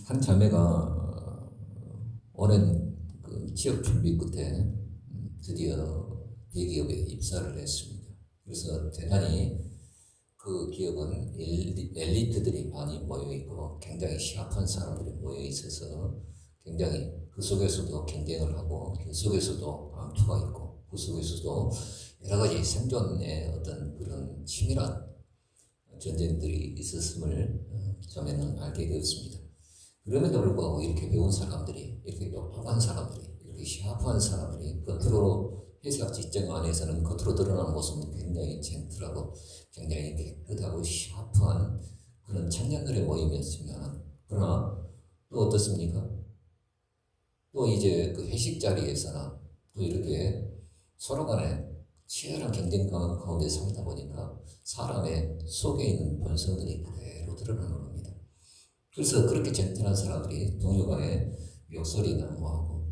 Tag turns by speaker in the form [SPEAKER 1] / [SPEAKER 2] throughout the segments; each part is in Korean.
[SPEAKER 1] 한 자매가 오랜 그 취업 준비 끝에 드디어 대기업에 입사를 했습니다. 그래서 대단히 그 기업은 엘리트들이 많이 모여 있고 굉장히 시합한 사람들이 모여 있어서 굉장히 그 속에서도 경쟁을 하고 그 속에서도 암투가 있고 그 속에서도 여러 가지 생존의 어떤 그런 치밀한 전쟁들이 있었음을 자매는 알게 되었습니다. 그럼에도 불구하고 이렇게 배운 사람들이, 이렇게 똑똑한 사람들이, 이렇게 시합한 사람들이 겉으로 회사 직장 안에서는 겉으로 드러나는 모습은 굉장히 젠틀하고 굉장히 깨끗하고 시합한 그런 청년들의 모임이었으면, 그러나 또 어떻습니까? 또 이제 그 회식 자리에서나 또 이렇게 서로 간에 치열한 경쟁 가운데 살다 보니까 사람의 속에 있는 본성들이 그대로 드러나는 겁니다. 그래서 그렇게 젠틀한 사람들이 동료 간에 욕설이나 뭐하고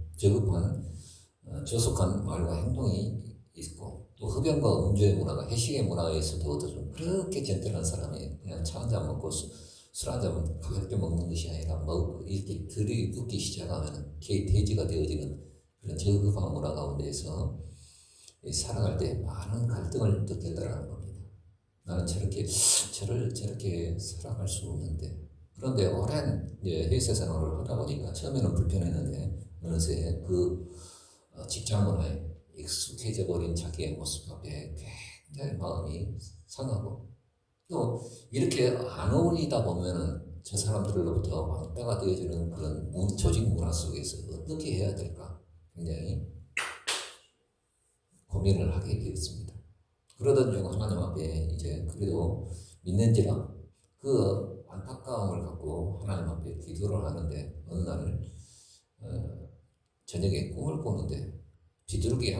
[SPEAKER 1] 저속한 말과 행동이 있고 또 흡연과 음주의 문화가 회식의 문화에서도 어떠죠. 그렇게 젠틀한 사람이 그냥 차 한잔 먹고 술 한잔 가볍게 먹는 것이 아니라 이렇게 들이붓기 시작하면 돼지가 되어지는 그런 저급한 문화 가운데에서 살아갈 때 많은 갈등을 느꼈다라는 겁니다. 나는 저렇게 살아갈 수 없는데. 그런데 오랜 회사 생활을 하다 보니까 처음에는 불편했는데 어느새 그 직장 문화에 익숙해져 버린 자기의 모습 앞에 굉장히 마음이 상하고 또 이렇게 안 어울리다 보면은 저 사람들로부터 왕따가 되어지는 그런 조직 문화 속에서 어떻게 해야 될까 굉장히 고민을 하게 되었습니다. 그러던 중 하나님 앞에 이제 그래도 믿는지라 그 안타까움을 갖고 하나님 앞에 기도를 하는데 어느 날 저녁에 꿈을 꾸는데 비둘기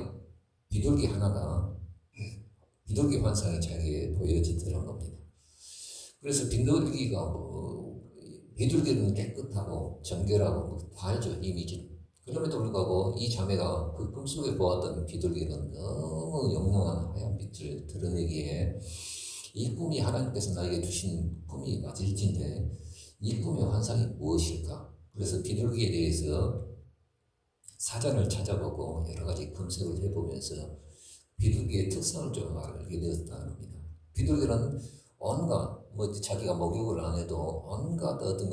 [SPEAKER 1] 하나가 비둘기 환상이 자기에 보여지더란 겁니다. 그래서 비둘기는 깨끗하고 정결하고 다 알죠, 이미지. 그럼에도 불구하고 이 자매가 그 꿈속에 보았던 비둘기는 너무 영롱한 하얀 빛을 드러내기에 이 꿈이 하나님께서 나에게 주신 꿈이 맞을진데 이 꿈의 환상이 무엇일까? 그래서 비둘기에 대해서 사전을 찾아보고 여러 가지 검색을 해보면서 비둘기의 특성을 좀 알게 되었다는 겁니다. 비둘기는 온갖 자기가 목욕을 안 해도 온갖 어떤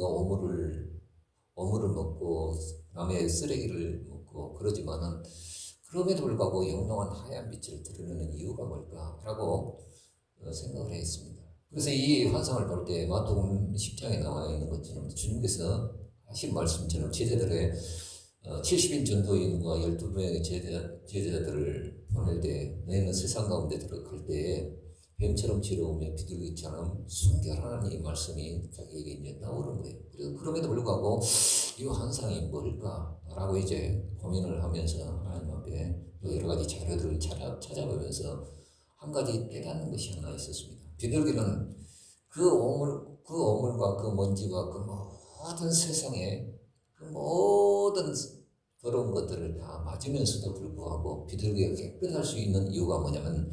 [SPEAKER 1] 오물을 먹고 남의 쓰레기를 먹고 그러지만은 그럼에도 불구하고 영롱한 하얀 빛을 드러내는 이유가 뭘까라고 생각을 했습니다. 그래서 이 환상을 볼 때 마태복음 10장에 나와 있는 것처럼 주님께서 하신 말씀처럼 제자들의 70인 전도인과 12명의 제자들을 보낼 때 너희는 세상 가운데 들어갈 때 뱀처럼 지러우며 비둘기처럼 순결하는 이 말씀이 자기에게 이제 나오는 거예요. 그럼에도 불구하고 이 환상이 뭘까라고 이제 고민을 하면서 하나님 앞에 또 여러 가지 자료들을 찾아보면서 한 가지 깨닫는 것이 하나 있었습니다. 비둘기는 그 오물과 그 먼지와 그 모든 세상에 그 모든 더러운 것들을 다 맞으면서도 불구하고 비둘기가 깨끗할 수 있는 이유가 뭐냐면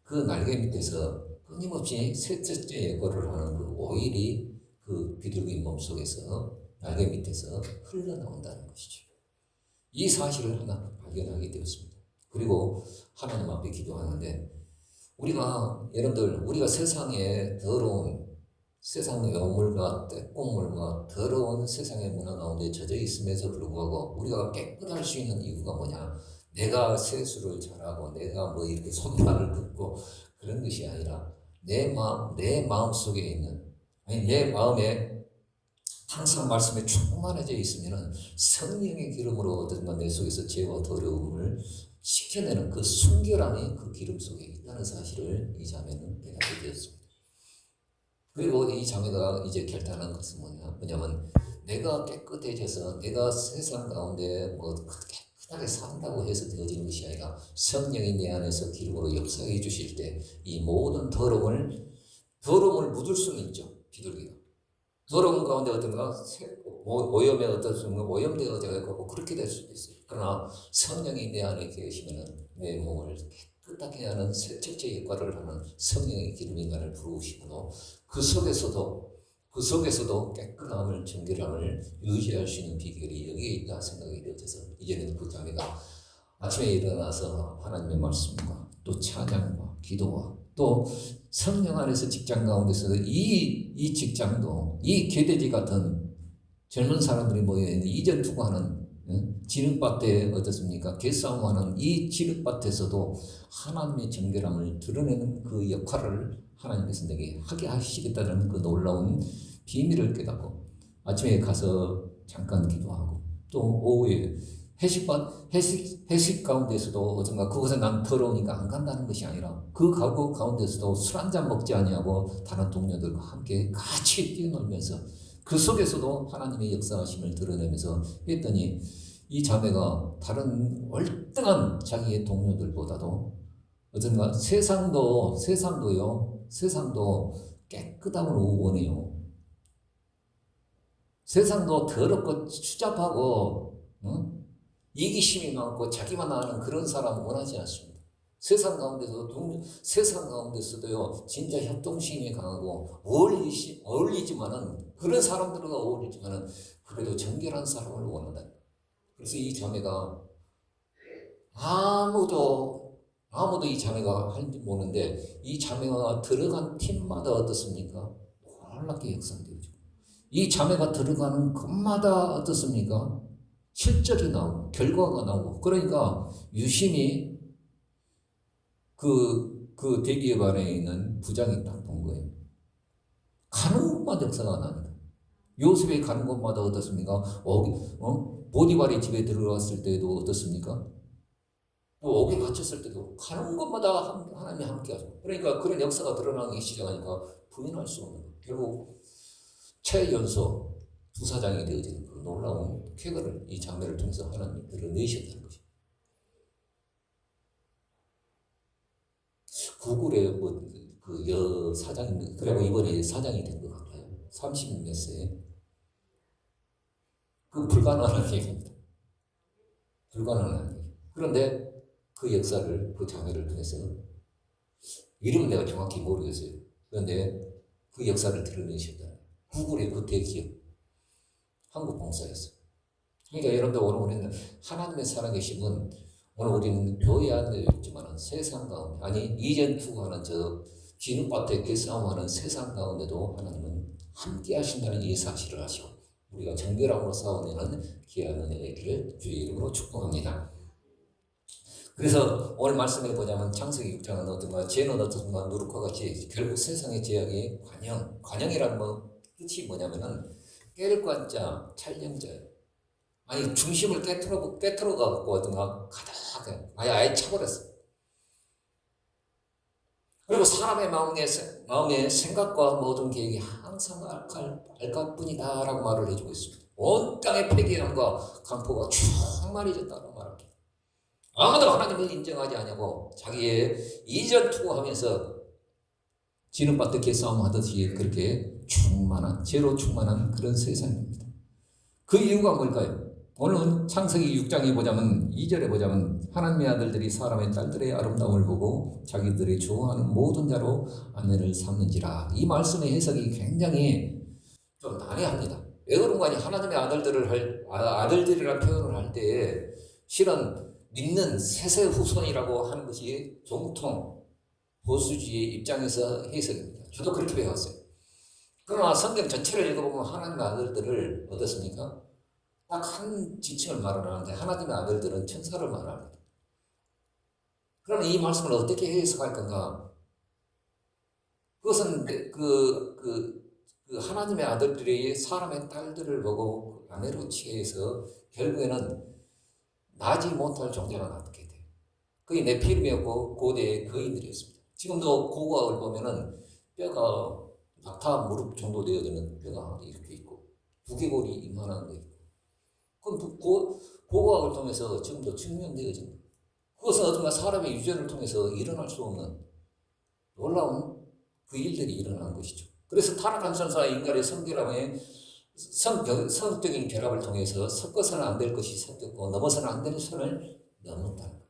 [SPEAKER 1] 그 날개 밑에서 끊임없이 세척제 예고를 하는 그 오일이 그 비둘기 몸속에서 날개 밑에서 흘러나온다는 것이죠. 이 사실을 하나 발견하게 되었습니다. 그리고 하나님 앞에 기도하는데 우리가 세상에 더러운 세상의 오물과 때꽁물과 더러운 세상의 문화 가운데 젖어 있음에도 불구하고 우리가 깨끗할 수 있는 이유가 뭐냐? 내가 세수를 잘하고 내가 이렇게 손발을 긋고 그런 것이 아니라 내 마음 속에 있는 내 마음에 항상 말씀에 충만해져 있으면 성령의 기름으로 어떤가 내 속에서 죄와 더러움을 씻겨내는 그 순결함이 그 기름 속에 있다는 사실을 이 자매는 깨닫게 되었습니다. 그리고 이 자매가 이제 결단한 것은 뭐냐면 내가 깨끗해져서 내가 세상 가운데 깨끗하게 산다고 해서 되어지는 것이 아니라 성령이 내 안에서 기름으로 역사해 주실 때 이 모든 더러움을 묻을 수는 있죠. 비둘기가 더러운 가운데 어떤가 오염에 어떤 순간 오염되어져 있고 그렇게 될 수도 있어요. 그러나 성령이 내 안에 계시면 내 몸을 깨끗하게 하는 세척제 역할을 하는 성령의 기름이 나를 부으시고 그 속에서도 그 속에서도 깨끗함을, 정결함을 유지할 수 있는 비결이 여기에 있다 생각이 되어져서 이제는 그 자매가 아침에 일어나서 하나님의 말씀과 또 찬양과 기도와 또 성령 안에서 직장 가운데서 이 직장도 이 개돼지 같은 젊은 사람들이 모여있는 이전 투구하는 진흙밭에 어떻습니까? 개싸움하는 이 진흙밭에서도 하나님의 정결함을 드러내는 그 역할을 하나님께서 내게 하게 하시겠다는 그 놀라운 비밀을 깨닫고 아침에 가서 잠깐 기도하고 또 오후에 회식 가운데서도 어떤가 그곳에 난 더러우니까 안 간다는 것이 아니라 그 가구 가운데서도 술 한잔 먹지 아니하고 다른 동료들과 함께 같이 뛰어놀면서 그 속에서도 하나님의 역사하심을 드러내면서 했더니 이 자매가 다른 월등한 자기의 동료들보다도 어떤가 세상도 깨끗함을 원해요. 세상도 더럽고 추잡하고 이기심이 많고 자기만 아는 그런 사람 원하지 않습니다. 세상 가운데서도요 진짜 협동심이 강하고 어울리지만은 그런 사람들과 어울리지만은 그래도 정결한 사람을 원한다. 그래서 이 자매가 아무도 이 자매가 할지 모르는데 이 자매가 들어간 팀마다 어떻습니까? 놀랍게 역상되죠. 이 자매가 들어가는 곳마다 어떻습니까? 실적이 나오고 결과가 나오고 그러니까 유심히 그 대기업 안에 있는 부장이 딱 본 거예요. 가는 곳마다 역사가 납니다. 요셉이 가는 곳마다 어떻습니까? 보디발의 집에 들어갔을 때도 어떻습니까? 또 옥에 갇혔을 때도 가는 곳마다 하나님이 함께하죠. 그러니까 그런 역사가 드러나기 시작하니까 부인할 수 없는 거예요. 결국 최연소 부사장이 되어지는 그 놀라운 쾌거를 이 장면을 통해서 하나님이 드러내셨다는 것입니다. 구글의 그 여사장, 그리고 이번에 사장이 된 것 같아요. 30 몇 세. 그 불가능한 얘기입니다. 불가능한 얘기. 그런데 그 역사를 그 장면을 통해서 이름은 내가 정확히 모르겠어요. 그런데 그 역사를 드러내셨다. 구글의 그 대기업 한국 봉사였어요. 그러니까 여러분들 오늘 우리는 하나님의 살아계심은 오늘 우리는 교회 안에 있지만 세상 가운데 아니 이전 투구하는 저 진흙밭에 개싸움하는 세상 가운데도 하나님은 함께 하신다는 이 사실을 아시고 우리가 정결함으로 싸워내는 귀한 은혜가 있기를 주의 이름으로 축복합니다. 그래서 오늘 말씀해 보자면 창세기 6장은 어떤가 죄는 어떤가 누룩과 같이 결국 세상의 죄악의 관영이라는 뜻이 뭐냐면은 깰 관자 찰령자예요. 아니 중심을 깨트려갖고 어떤가 가득하게 아예 차버렸어. 그리고 사람의 마음의 생각과 모든 계획이 항상 알갈뿐이다 라고 말을 해주고 있습니다. 온 땅의 폐기함과 강포가 충만해졌다고 말합니다. 아무도 하나님을 인정하지 않냐고 자기의 이전 투구하면서 진흙밭에 개싸움하듯이 그렇게 죄로 충만한 그런 세상입니다. 그 이유가 뭘까요? 오늘 창세기 6장에 보자면 2절에 보자면 하나님의 아들들이 사람의 딸들의 아름다움을 보고 자기들이 좋아하는 모든 자로 아내를 삼는지라. 이 말씀의 해석이 굉장히 좀 난해합니다. 왜 그런가 하니 하나님의 아들들이라는 표현을 할 때 실은 믿는 세세 후손이라고 하는 것이 정통 보수주의 입장에서 해석입니다. 저도 그렇게 배웠어요. 그러나 성경 전체를 읽어보면 하나님의 아들들을 어떻습니까? 딱 한 지층을 말을 하는데 하나님의 아들들은 천사를 말합니다. 그러면 이 말씀을 어떻게 해석할 건가? 그것은 그 하나님의 아들들이 사람의 딸들을 보고 아내로 취해서 결국에는 나지 못할 존재가 낳게 돼요. 그게 네피림이었고 고대의 거인들이었습니다. 지금도 고고학을 보면은 뼈가 낙타 무릎 정도 되어지는 뼈가 이렇게 있고 두개골이 이만한 거 있고 그건 고고학을 통해서 지금도 증명되어집니다. 그것은 어떤가 사람의 유전을 통해서 일어날 수 없는 놀라운 그 일들이 일어나는 것이죠. 그래서 타락한 천사와 인간의 성적인 결합을 통해서 섞어서는 안 될 것이 섞였고 넘어서는 안 되는 선을 넘는다는 거예요.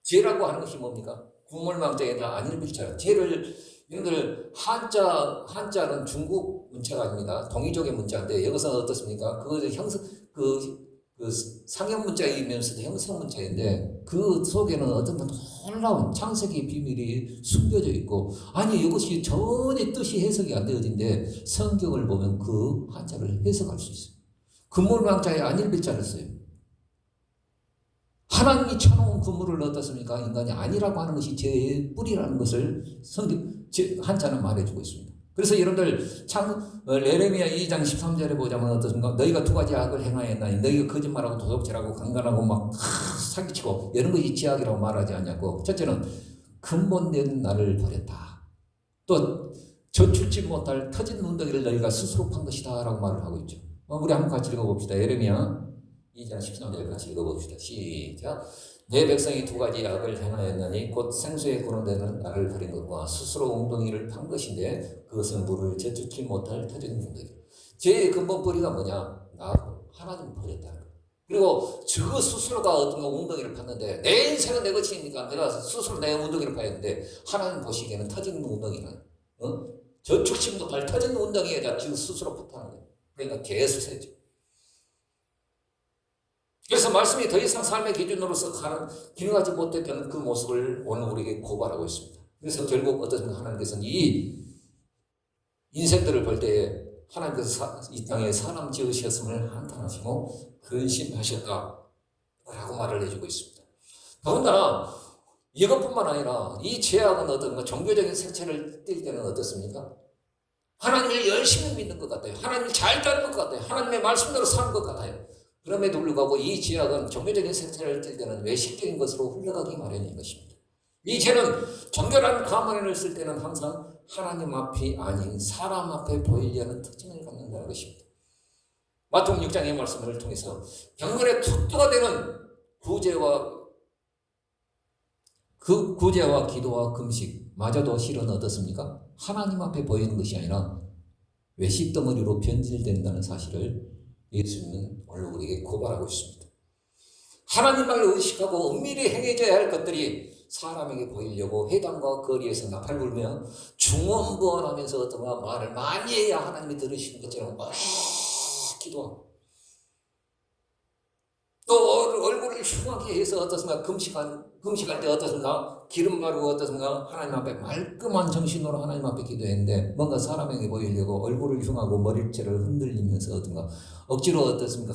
[SPEAKER 1] 죄라고 하는 것이 뭡니까? 구물망자에다 안일밀처럼 죄를 여러분들 한자는 중국 문자가 아닙니다. 동이족의 문자인데 여기서 어떻습니까? 그것은 그 상형 문자이면서도 형성 문자인데 그 속에는 어떤 놀라운 창세기의 비밀이 숨겨져 있고, 아니 이것이 전혀 뜻이 해석이 안 되어진데 성경을 보면 그 한자를 해석할 수 있어요. 금물왕자에 안일배자를 써요. 하나님이 쳐놓은 그물을 어떻습니까? 인간이 아니라고 하는 것이 죄의 뿌리라는 것을 한자는 말해주고 있습니다. 그래서 여러분들 레레미야 2장 13절에 보자면 어떻습니까? 너희가 두 가지 악을 행하였나니 너희가 거짓말하고 도둑질하고 강간하고 막 사기치고 이런 것이 지악이라고 말하지 않냐고. 첫째는 근본된 나를 버렸다. 또 저출지 못할 터진 문더기를 너희가 스스로 판 것이다 라고 말을 하고 있죠. 우리 한번 같이 읽어봅시다. 예레미야 2장 13절 같이 읽어봅시다. 시작. 내 백성이 두 가지 악을 행하였나니 곧 생수에 거론되는 나를 버린 것과 스스로 웅덩이를 판 것인데 그것은 물을 제축지 못할 터진 웅덩이. 죄의 근본 뿌리가 뭐냐? 나 하나님 버렸다는 거예요. 그리고 저 스스로가 어떤 웅덩이를 팠는데 내 인생은 내 것이니까 내가 스스로 내 웅덩이를 파였는데 하나님 보시기에는 터진 웅덩이는 저축지 못할 터진 웅덩이에다 지금 스스로 팠다는 거예요. 그러니까 개수세죠. 그래서 말씀이 더 이상 삶의 기준으로서 기능하지 못했던 그 모습을 오늘 우리에게 고발하고 있습니다. 그래서 결국 어떤 하나님께서는 이 인생들을 볼 때에 하나님께서 이 땅에 사람 지으셨음을 한탄하시고 근심하셨다라고 말을 해주고 있습니다. 더군다나 이것뿐만 아니라 이 죄악은 어떤 종교적인 색채를 띌 때는 어떻습니까? 하나님을 열심히 믿는 것 같아요. 하나님을 잘 따르는 것 같아요. 하나님의 말씀대로 사는 것 같아요. 그럼에도 불구하고 이 죄악은 종교적인 색채를 띌 때는 외식적인 것으로 흘러가기 마련인 것입니다. 이 죄는 정결한 가면을 쓸 때는 항상 하나님 앞이 아닌 사람 앞에 보이려는 특징을 갖는다는 것입니다. 마태복음 6장의 말씀을 통해서 경건의 척도가 되는 구제와 기도와 금식 마저도 실은 어떻습니까? 하나님 앞에 보이는 것이 아니라 외식 덩어리로 변질된다는 사실을 예수님은 오늘 우리에게 고발하고 있습니다. 하나님을 의식하고 은밀히 행해져야 할 것들이 사람에게 보이려고 회당과 거리에서 나팔 불며 중언부언하면서 어떤가 말을 많이 해야 하나님이 들으시는 것처럼 기도하고 또 얼굴을 흉하게 해서 어떻습니까? 금식할 때 어떻습니까? 기름 바르고 어떻습니까? 하나님 앞에 말끔한 정신으로 하나님 앞에 기도했는데 뭔가 사람에게 보이려고 얼굴을 흉하고 머리채를 흔들리면서 어떤가 억지로 어떻습니까?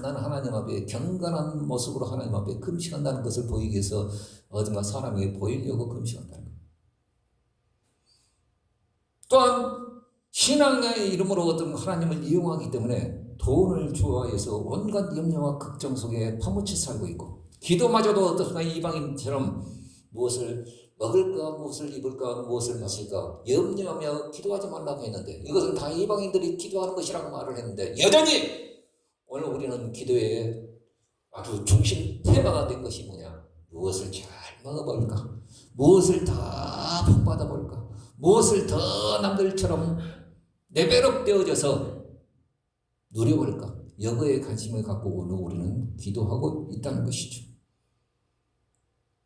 [SPEAKER 1] 나는 하나님 앞에 경건한 모습으로 하나님 앞에 금식한다는 것을 보이기 위해서 어떤가 사람에게 보이려고 금식한다는 것. 또한 신앙의 이름으로 어떤 하나님을 이용하기 때문에 돈을 좋아해서 온갖 염려와 걱정 속에 파묻혀 살고 있고, 기도마저도 어떻습니까? 이방인처럼 무엇을 먹을까, 무엇을 입을까, 무엇을 마실까 염려하며 기도하지 말라고 했는데, 이것은 다 이방인들이 기도하는 것이라고 말을 했는데, 여전히 오늘 우리는 기도의 아주 중심 테마가 된 것이 뭐냐? 무엇을 잘 먹어볼까? 무엇을 더 복받아볼까? 무엇을 더 남들처럼 레벨업 되어져서 누려볼까? 여거에 관심을 갖고 오늘 우리는 기도하고 있다는 것이죠.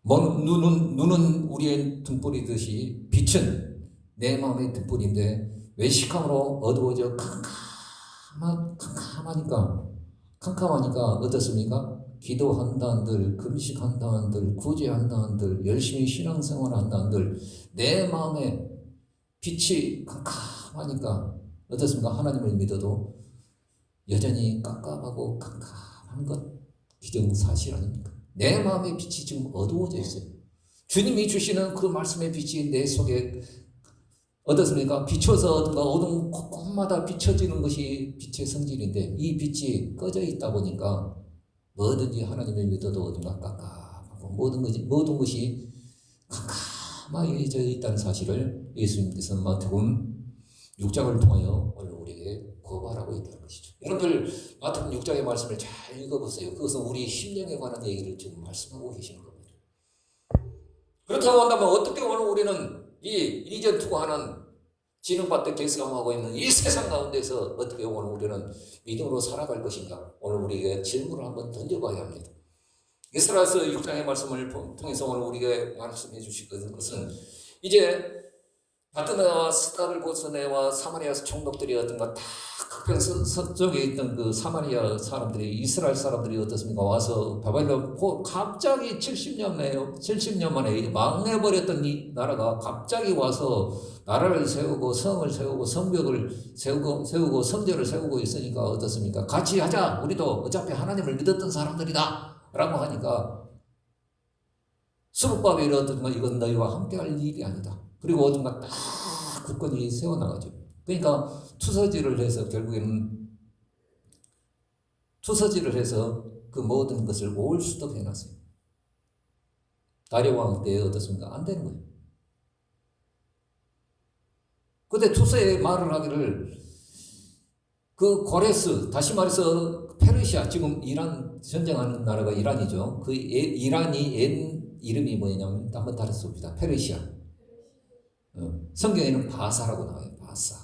[SPEAKER 1] 눈은 우리의 등불이듯이 빛은 내 마음의 등불인데 외식함으로 어두워져 캄캄하니까 어떻습니까? 기도한다 한들, 금식한다 한들, 구제한다 한들, 열심히 신앙생활 한다 한들 내 마음에 빛이 캄캄하니까 어떻습니까? 하나님을 믿어도 여전히 깜깜하고 캄캄한 것 기정사실 아닙니까? 내 마음의 빛이 지금 어두워져 있어요. 주님이 주시는 그 말씀의 빛이 내 속에 어떻습니까? 비춰서 어두운 곳곳마다 비춰지는 것이 빛의 성질인데 이 빛이 꺼져 있다 보니까 뭐든지 하나님을 믿어도 어딘가 깜깜하고 모든 것이 캄캄해져 있다는 사실을 예수님께서 마태복음 6장을 통하여 오늘 우리에게 고발하고 있다는 것이죠. 여러분들 마태복음 6장의 말씀을 잘 읽어보세요. 그것은 우리 심령에 관한 얘기를 지금 말씀하고 계시는 겁니다. 그렇다고 한다면 어떻게 오늘 우리는 이 이전 투구하는 진흥받듯 객성하고 있는 이 세상 가운데서 어떻게 오늘 우리는 믿음으로 살아갈 것인가? 오늘 우리에게 질문을 한번 던져봐야 합니다. 에스라서 6장의 말씀을 통해서 오늘 우리에게 말씀해 주실 것은 이제 바드나와 스다를 고스네와 사마리아 총독들이 어떤가 다 그편 서쪽에 있던 그 사마리아 사람들이 이스라엘 사람들이 어떻습니까? 와서 바벨론 갑자기 70년 만에 망해버렸던 이 나라가 갑자기 와서 나라를 세우고 성을 세우고 성벽을 세우고 성전을 세우고 있으니까 어떻습니까? 같이 하자. 우리도 어차피 하나님을 믿었던 사람들이다. 라고 하니까 스룹바벨이 어떤가 이건 너희와 함께할 일이 아니다. 그리고 어떤가 딱 굳건히 세워나가죠. 그러니까 투서지를 해서 결국에는 그 모든 것을 올 수도 해놨어요. 다리오 왕 때 어떻습니까? 안 되는 거예요. 근데 투서의 말을 하기를 그 고레스, 다시 말해서 페르시아, 지금 이란 전쟁하는 나라가 이란이죠. 그 이란이 옛 이름이 뭐냐면 한번 다르서 봅시다. 페르시아. 성경에는 바사라고 나와요. 바사.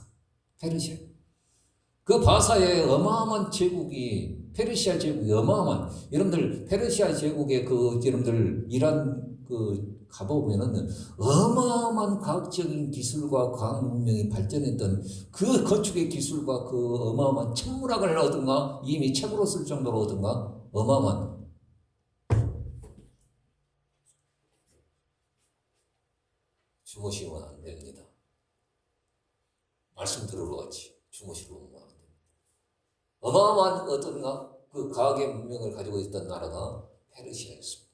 [SPEAKER 1] 페르시아. 그 바사의 어마어마한 제국이 페르시아 제국이 어마어마한 여러분들 페르시아 제국의 그 여러분들 이란 그 가보면은 어마어마한 과학적인 기술과 과학 문명이 발전했던 그 건축의 기술과 그 어마어마한 천문학을 얻은가 이미 책으로 쓸 정도로 얻은가 어마어마한 주무시면 안 됩니다. 말씀 들으러 왔지. 주무시면 안 됩니다. 어마어마한 어떤가 그 과학의 문명을 가지고 있던 나라가 페르시아였습니다.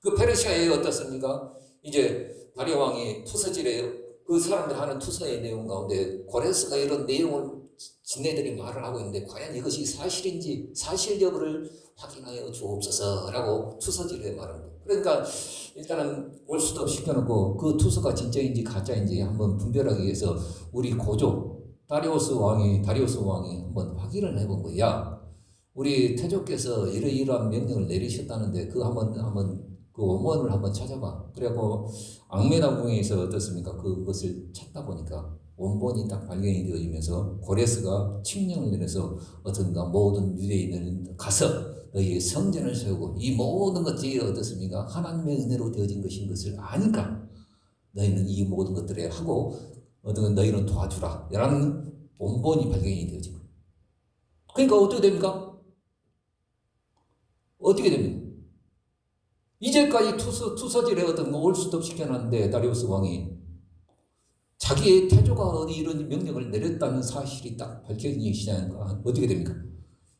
[SPEAKER 1] 그 페르시아에 어떻습니까? 이제 다리오 왕이 투서질에 그 사람들 하는 투서의 내용 가운데 고레스가 이런 내용을 지네들이 말을 하고 있는데 과연 이것이 사실인지 사실 여부를 확인하여 주옵소서라고 투서질에 말합니다. 그러니까 일단은 올 수도 없이 시켜놓고 그 투서가 진짜인지 가짜인지 한번 분별하기 위해서 우리 고조 다리오스 왕이 한번 확인을 해본 거야. 우리 태조께서 이러이러한 명령을 내리셨다는데 그 한번 그 원문을 한번 찾아봐. 그래갖고 앙메나궁에서 어떻습니까? 그것을 찾다 보니까 원본이 딱 발견이 되어지면서 고레스가 칙령을 내려서 어떤가 모든 유대인은 가서 너희의 성전을 세우고 이 모든 것들이 어떻습니까? 하나님의 은혜로 되어진 것인 것을 아니까 너희는 이 모든 것들을 하고 어떤 너희는 도와주라. 라는 원본이 발견이 되어진 거예요. 그러니까 어떻게 됩니까? 어떻게 됩니까? 이제까지 투서질에 어떤 올 수도 시켜놨는데 다리우스 왕이 자기의 태조가 이런 명령을 내렸다는 사실이 딱 밝혀지기 시작하니까 어떻게 됩니까?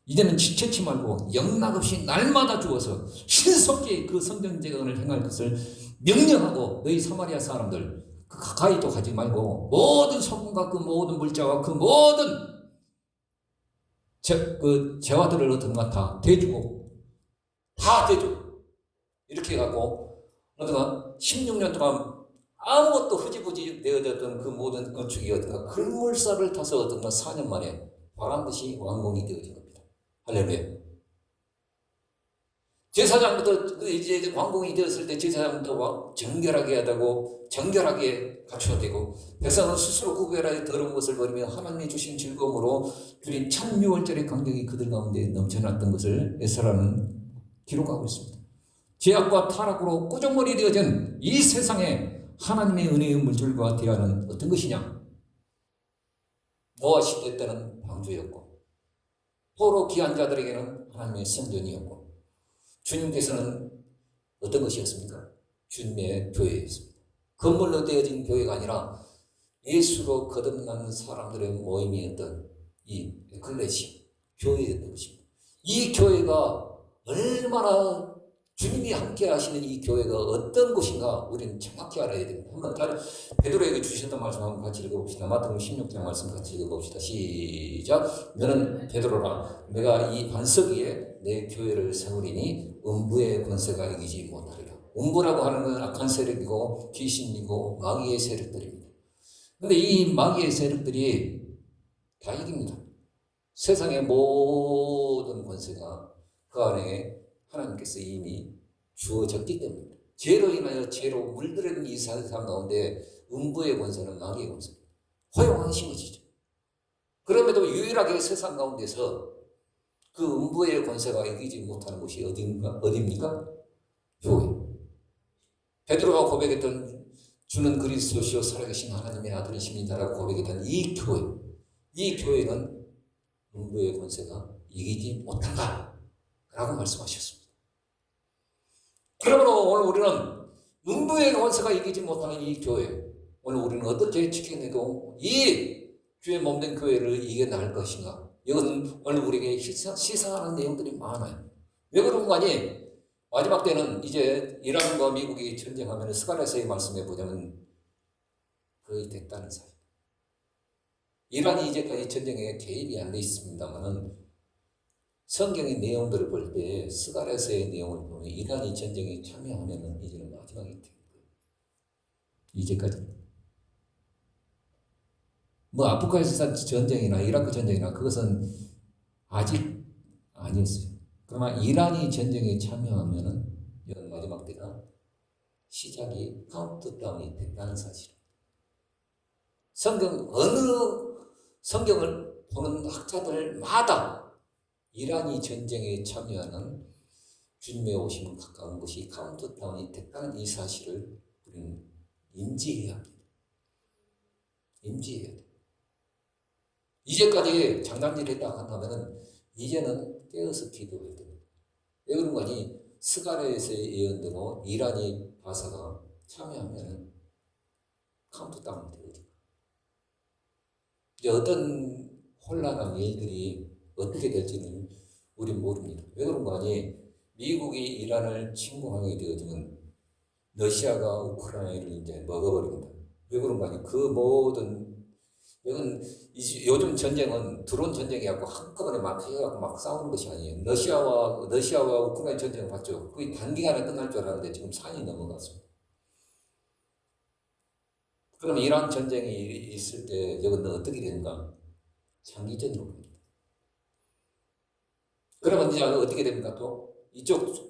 [SPEAKER 1] 이제는 지체치 말고 영락없이 날마다 죽어서 신속히 그 성전 재건을 행할 것을 명령하고 너희 사마리아 사람들 그 가까이도 가지 말고 모든 소금과 그 모든 물자와 그 모든 재화들을 어떤가 다 대주고 다 대주고 이렇게 해갖고 어떤가 16년 동안 아무것도 흐지부지 되어졌던 그 모든 건축이 어떤가 글물살을 타서 어떤가 4년 만에 바람듯이 완공이 되어진 겁니다. 할렐루야. 제사장부터 이제 완공이 되었을 때 제사장부터 정결하게 해야 되고 정결하게 갖춰야 되고 백성은 스스로 구별하여 더러운 것을 버리며 하나님이 주신 즐거움으로 드린 참 6월절의 감격이 그들 가운데 넘쳐났던 것을 에스라는 기록하고 있습니다. 죄악과 타락으로 꾸중물이 되어진 이 세상에 하나님의 은혜의 물줄과 대하는 어떤 것이냐? 노아 시대 때는 방주였고 포로 귀한 자들에게는 하나님의 성전이었고 주님께서는 어떤 것이었습니까? 주님의 교회였습니다. 건물로 되어진 교회가 아니라 예수로 거듭난 사람들의 모임이었던 이 에클레시아, 교회였던 것입니다. 이 교회가 얼마나 주님이 함께 하시는 이 교회가 어떤 곳인가 우리는 정확히 알아야 됩니다. 한번 베드로에게 주셨던 말씀 한번 같이 읽어봅시다. 마태복음 16장 말씀 같이 읽어봅시다. 시작. 너는 베드로라. 내가 이 반석 위에 내 교회를 세우리니 음부의 권세가 이기지 못하리라. 음부라고 하는 건 악한 세력이고 귀신이고 마귀의 세력들입니다. 그런데 이 마귀의 세력들이 다 이깁니다. 세상의 모든 권세가 그 안에 하나님께서 이미 주어졌기 때문입니다. 죄로 인하여 죄로 물들은 이 세상 가운데 음부의 권세는 마귀의 권세입니다. 허용하신 것이죠. 그럼에도 유일하게 세상 가운데서 그 음부의 권세가 이기지 못하는 곳이 어디입니까? 교회. 베드로가 고백했던 주는 그리스도시요 살아계신 하나님의 아들이십니다라고 고백했던 이 교회는 음부의 권세가 이기지 못한다 라고 말씀하셨습니다. 그러므로 오늘 우리는 음부의 권세가 이기지 못하는 이 교회, 오늘 우리는 어떻게 지켜내고 이 주의 몸된 교회를 이겨나갈 것인가? 이것은 오늘 우리에게 시사하는 내용들이 많아요. 왜 그런가 하니 마지막 때는 이제 이란과 미국이 전쟁하면 스가랴서의 말씀에 보자면 거의 됐다는 사실. 이란이 이제까지 전쟁에 개입이 안 돼 있습니다만은 성경의 내용들을 볼 때 스가랴서의 내용을 보면 이란이 전쟁에 참여하면은 이제는 마지막이 된 거예요. 이제까지 뭐 아프가니스탄 전쟁이나 이라크 전쟁이나 그것은 아직 아니었어요. 그러나 이란이 전쟁에 참여하면은 이런 마지막 때가 시작이 카운트다운이 됐다는 사실. 어느 성경을 보는 학자들마다 이란이 전쟁에 참여하는 주님의 오심은 가까운 것이 카운트다운이 됐다는 이 사실을 우리는 인지해야 합니다. 인지해야 돼. 이제까지 장난질 했다 한다면은 이제는 깨어서 기도해야 됩니다. 왜 그런 거니? 스가랴에서의 예언대로 이란이 바사가 참여하면은 카운트다운 되거든요. 이제 어떤 혼란한 일들이 어떻게 될지는 우리는 모릅니다. 왜 그런 거 아니? 미국이 이란을 침공하게 되어지면 러시아가 우크라이나를 이제 먹어버립니다. 왜 그런 거 아니? 그 모든 이건 요즘 전쟁은 드론 전쟁이라고 한꺼번에 막 해갖고 막 싸우는 것이 아니에요. 러시아와 우크라이나 전쟁을 봤죠. 거의 단기간에 끝날 줄 알았는데 지금 4년이 넘어갔습니다. 그럼 이란 전쟁이 있을 때 이건 어떻게 됩니까? 장기전으로 갑니다. 그러면 이제 어떻게 됩니까? 또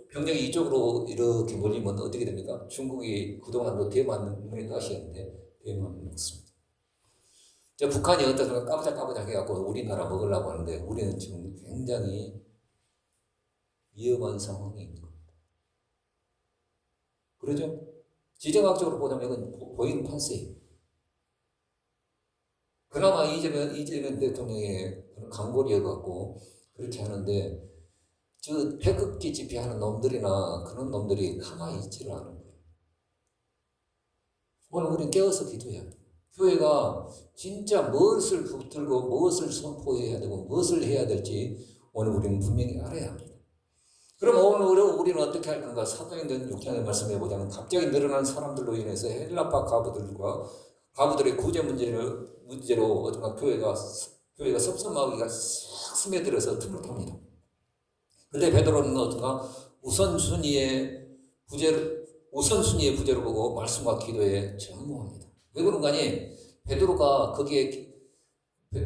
[SPEAKER 1] 병력이 이쪽으로 이렇게 몰리면 어떻게 됩니까? 중국이 그동안 대만을 가시는데 대만을 먹습니다. 북한이 어떤 까부작까부작 해갖고 우리나라 먹으려고 하는데 우리는 지금 굉장히 위험한 상황에 있는 겁니다. 그러죠? 지정학적으로 보자면 이건 보이는 판세예요. 그나마 이재명 대통령의 강골이어갖고 그렇게 하는데 저 태극기 집회하는 놈들이나 그런 놈들이 가만히 있지를 않은 거예요. 오늘 우리는 깨어서 기도해야 합니다. 교회가 진짜 무엇을 붙들고 무엇을 선포해야 되고 무엇을 해야 될지 오늘 우리는 분명히 알아야 합니다. 그럼 오늘 우리는 어떻게 할 건가? 사도행전 6장의 말씀해 보자면 갑자기 늘어난 사람들로 인해서 헬라파 가부들의 구제 문제로 어떤가 교회가 섭섭하기가 싹 스며들어서 틈을 탑니다. 그런데 베드로는 어떤가 우선순위의 부재로 보고 말씀과 기도에 전무합니다. 왜 그런가 하니 베드로가 거기에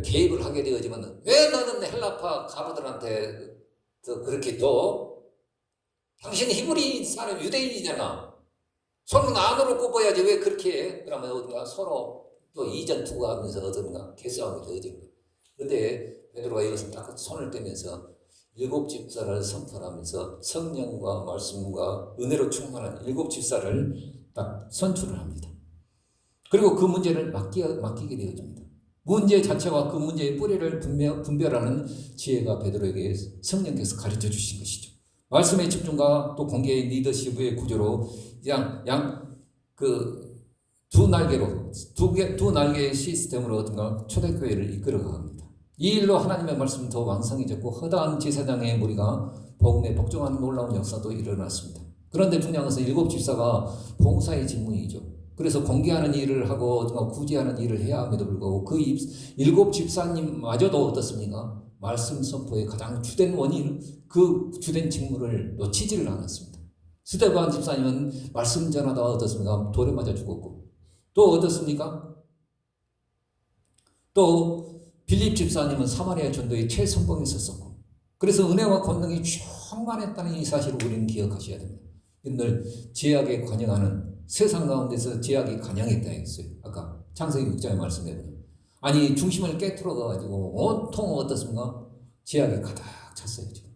[SPEAKER 1] 개입을 하게 되어지면 왜 너는 헬라파 가부들한테 그렇게 둬? 당신 히브리 사람 유대인이잖아. 손은 안으로 꼽아야지 왜 그렇게 해? 그러면 어딘가 서로 또 이전 투구하면서 어딘가 개싸움이 되어진 거예요. 그런데 베드로가 이것을 딱 손을 떼면서 7집사를 선포하면서 성령과 말씀과 은혜로 충만한 7집사를 딱 선출을 합니다. 그리고 그 문제를 맡기게 되어집니다. 문제 자체와 그 문제의 뿌리를 분별하는 지혜가 베드로에게 성령께서 가르쳐 주신 것이죠. 말씀의 집중과 또 공개의 리더십의 구조로 두 날개의 시스템으로 어떤가 초대교회를 이끌어갑니다. 이 일로 하나님의 말씀은 더 왕성해졌고 허다한 제사장의 무리가 복음에 복종하는 놀라운 역사도 일어났습니다. 그런데 중요한 것은 7집사가 봉사의 직무이죠. 그래서 공개하는 일을 하고 구제하는 일을 해야 함에도 불구하고 그 7집사님마저도 어떻습니까? 말씀 선포의 가장 주된 원인, 그 주된 직무를 놓치지를 않았습니다. 스데반 집사님은 말씀 전하다가 어떻습니까? 돌에 맞아 죽었고 또 어떻습니까? 또 빌립 집사님은 사마리아 전도에 최선봉했었고 그래서 은혜와 권능이 충만했다는 이 사실을 우리는 기억하셔야 됩니다. 늘 제약에 관영하는 세상 가운데서 제약이 관영했다 했어요. 아까 창세기 6장의 말씀에 보면 아니 중심을 깨트려 가지고 온통 어떻습니까? 제약이 가득 찼어요. 지금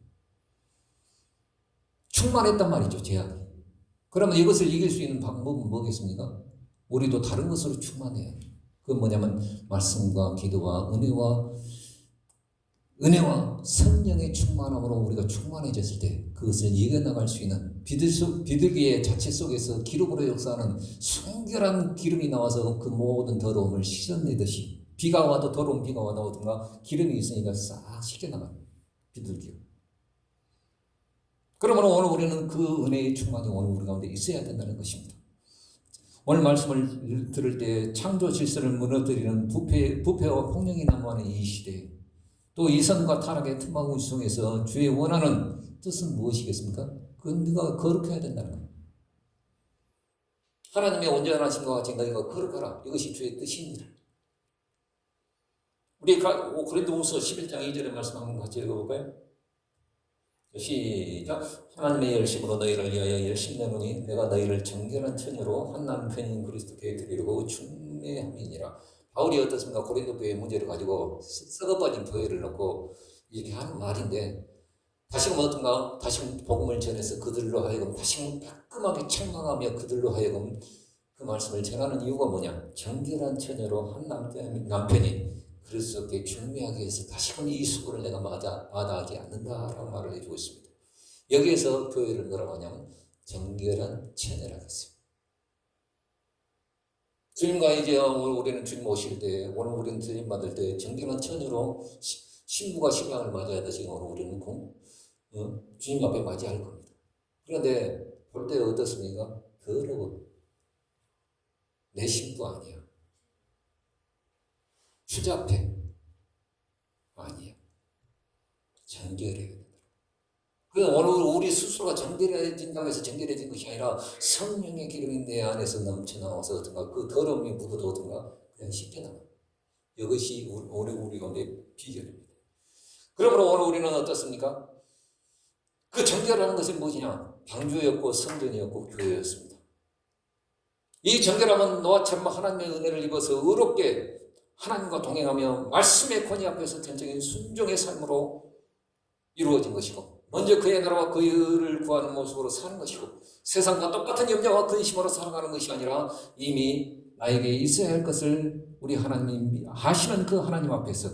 [SPEAKER 1] 충만했단 말이죠. 제약이. 그러면 이것을 이길 수 있는 방법은 뭐겠습니까? 우리도 다른 것으로 충만해야 해요. 그건 뭐냐면 말씀과 기도와 은혜와 성령의 충만함으로 우리가 충만해졌을 때 그것을 이겨나갈 수 있는 비둘기의 자체 속에서 기름으로 역사하는 순결한 기름이 나와서 그 모든 더러움을 씻어내듯이 비가 와도 더러운 비가 와도 기름이 있으니까 싹 씻겨나가요. 비둘기요. 그러면 오늘 우리는 그 은혜의 충만이 오늘 우리 가운데 있어야 된다는 것입니다. 오늘 말씀을 들을 때 창조 질서를 무너뜨리는 부패와 폭력이 난무하는 이 시대에 또 이성과 타락의 틈막을 속에서 주의 원하는 뜻은 무엇이겠습니까? 그건 네가 거룩해야 된다는 거예요. 하나님의 온전하심과 같이 너희가 거룩하라. 이것이 주의 뜻입니다. 우리 고린도후서 11장 2절의 말씀 한번 같이 읽어볼까요? 시작. 하나님의 열심으로 너희를 위하여 열심 내노니 내가 너희를 정결한 처녀로 한 남편인 그리스도께 드리려고 충매함이니라. 바울이 어떻습니까? 고린도 교회 문제를 가지고 썩어버린 교회를 놓고 이렇게 하는 말인데 다시금 어떤가? 다시금 복음을 전해서 그들로 하여금 다시금 따끔하게 책망하며 그들로 하여금 그 말씀을 전하는 이유가 뭐냐? 정결한 처녀로 한 남편이 그리스도께 중매하게 해서 다시금 이 수고를 내가 마다하지 않는다라고 말을 해주고 있습니다. 여기에서 교회를 뭐라고 하냐면 정결한 처녀라고 했어요. 주님과 이제 오늘 우리는 주님 오실 때, 오늘 우리는 주님 받을 때 정결한 처녀로 신부가 신랑을 맞이하듯이 오늘 우리는 주님 앞에 맞이할 겁니다. 그런데 볼 때 어떻습니까? 더러워. 내 신부 아니야. 추잡해. 아니야. 정결해야 된다. 오늘 우리 스스로가 정결해진다고 해서 정결해진 것이 아니라 성령의 기름이 내 안에서 넘쳐나와서 어떤가 그 더러움이 묻어도 어떤가 그냥 씻겨나가. 이것이 우리 가운데 비결입니다. 그러므로 오늘 우리는 어떻습니까? 그 정결하는 것이 무엇이냐? 방주였고 성전이었고 교회였습니다. 이 정결함은 너와처럼 하나님의 은혜를 입어서 의롭게 하나님과 동행하며 말씀의 권위 앞에서 전적인 순종의 삶으로 이루어진 것이고 먼저 그의 나라와 그의 의를 구하는 모습으로 사는 것이고 세상과 똑같은 염려와 근심으로 살아가는 것이 아니라 이미 나에게 있어야 할 것을 우리 하나님 하시는 그 하나님 앞에서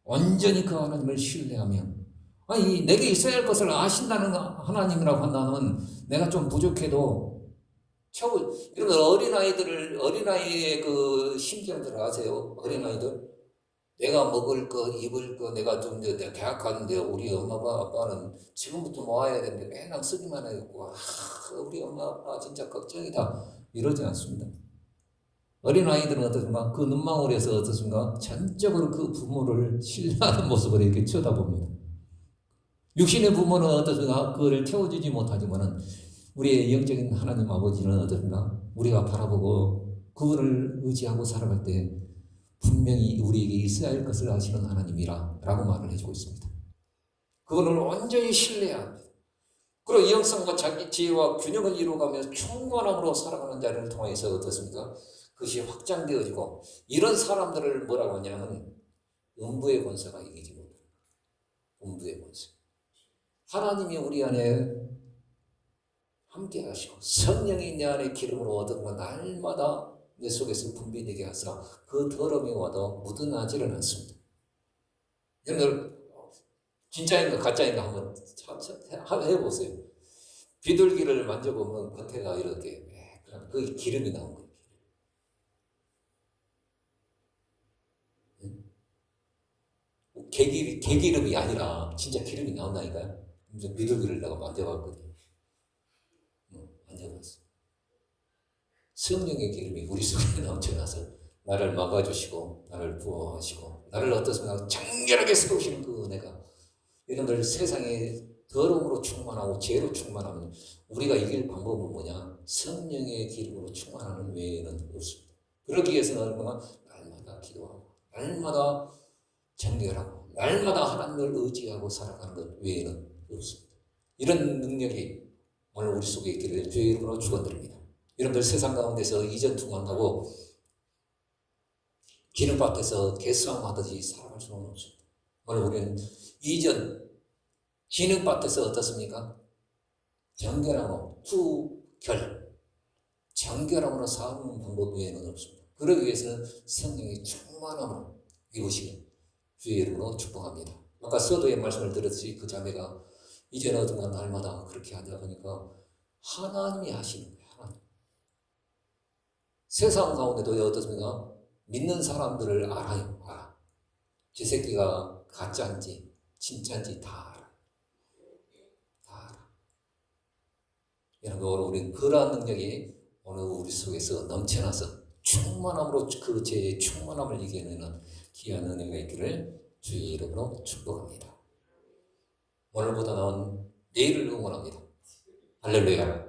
[SPEAKER 1] 온전히 그 하나님을 신뢰하며 아니 내게 있어야 할 것을 아신다는 하나님이라고 한다면 내가 좀 부족해도 여러분 어린아이의 그 심정들을 아세요? 어린아이들 내가 먹을 거, 입을 거, 내가 좀 대학 가는데 우리 엄마가 아빠는 지금부터 모아야 되는데 맨날 쓰기만 하겠고 우리 엄마 아빠 진짜 걱정이다 이러지 않습니다. 어린아이들은 어떻습니까? 그 눈망울에서 어떻습니까? 전적으로 그 부모를 신뢰하는 모습으로 이렇게 쳐다봅니다. 육신의 부모는 어떻습니까? 그거를 태워주지 못하지만은 우리의 영적인 하나님 아버지는 어떻습니까? 우리가 바라보고 그분을 의지하고 살아갈 때 분명히 우리에게 있어야 할 것을 아시는 하나님이라 라고 말을 해주고 있습니다. 그분을 완전히 신뢰해야 합니다. 그리고 이 영성과 자기 지혜와 균형을 이루어가며 충만함으로 살아가는 자를 통해서 어떻습니까? 그것이 확장되어지고 이런 사람들을 뭐라고 하냐면 음부의 권세가 이기지 못합니다. 음부의 권세. 하나님이 우리 안에 함께 하시고 성령이 내 안에 기름으로 얻어가 날마다 내 속에서 분비되게 하사 그 더러움이 와도 묻어나지는 않습니다. 여러분들 진짜인가 가짜인가 한번 해보세요. 비둘기를 만져보면 겉에가 이렇게 그 기름이 나온 거예요. 개기름이 아니라 진짜 기름이 나온다니까요. 비둘기를 내가 만져봤거든요. 만져봤어. 성령의 기름이 우리 속에 넘쳐나서 나를 막아주시고 나를 부어하시고 나를 어떻습니까? 정결하게 세우시는 그 은혜가 여러분들 세상에 더러움으로 충만하고 죄로 충만하면 우리가 이길 방법은 뭐냐? 성령의 기름으로 충만하는 외에는 없습니다. 그러기 위해서는 날마다 기도하고 날마다 정결하고 날마다 하나님을 의지하고 살아가는 것 외에는 없습니다. 이런 능력이 오늘 우리 속에 있기를 주의 이름으로 축원드립니다. 여러분들 세상 가운데서 이전투망하고 기름밭에서 개싸움하듯이 살아갈 수는 없습니다. 오늘 우리는 기름밭에서 어떻습니까? 정결하고 투결 정결함으로 사는 방법 외에는 없습니다. 그러기 위해서는 성령의 충만함을 이루시길 주의 이름으로 축복합니다. 아까 서도의 말씀을 들었듯이 그 자매가 이제는 어떤가 날마다 그렇게 하다 보니까 하나님이 하시는 거예요. 하나님. 세상 가운데도 어떻습니까? 믿는 사람들을 알아요. 알아. 저 새끼가 가짜인지 진짜인지 다 알아. 다 알아. 여러분, 우리 그러한 능력이 오늘 우리 속에서 넘쳐나서 충만함으로 그 죄의 충만함을 이겨내는 귀한 은혜가 있기를 주의 이름으로 축복합니다. 오늘보다 나은 내일을 응원합니다. 할렐루야.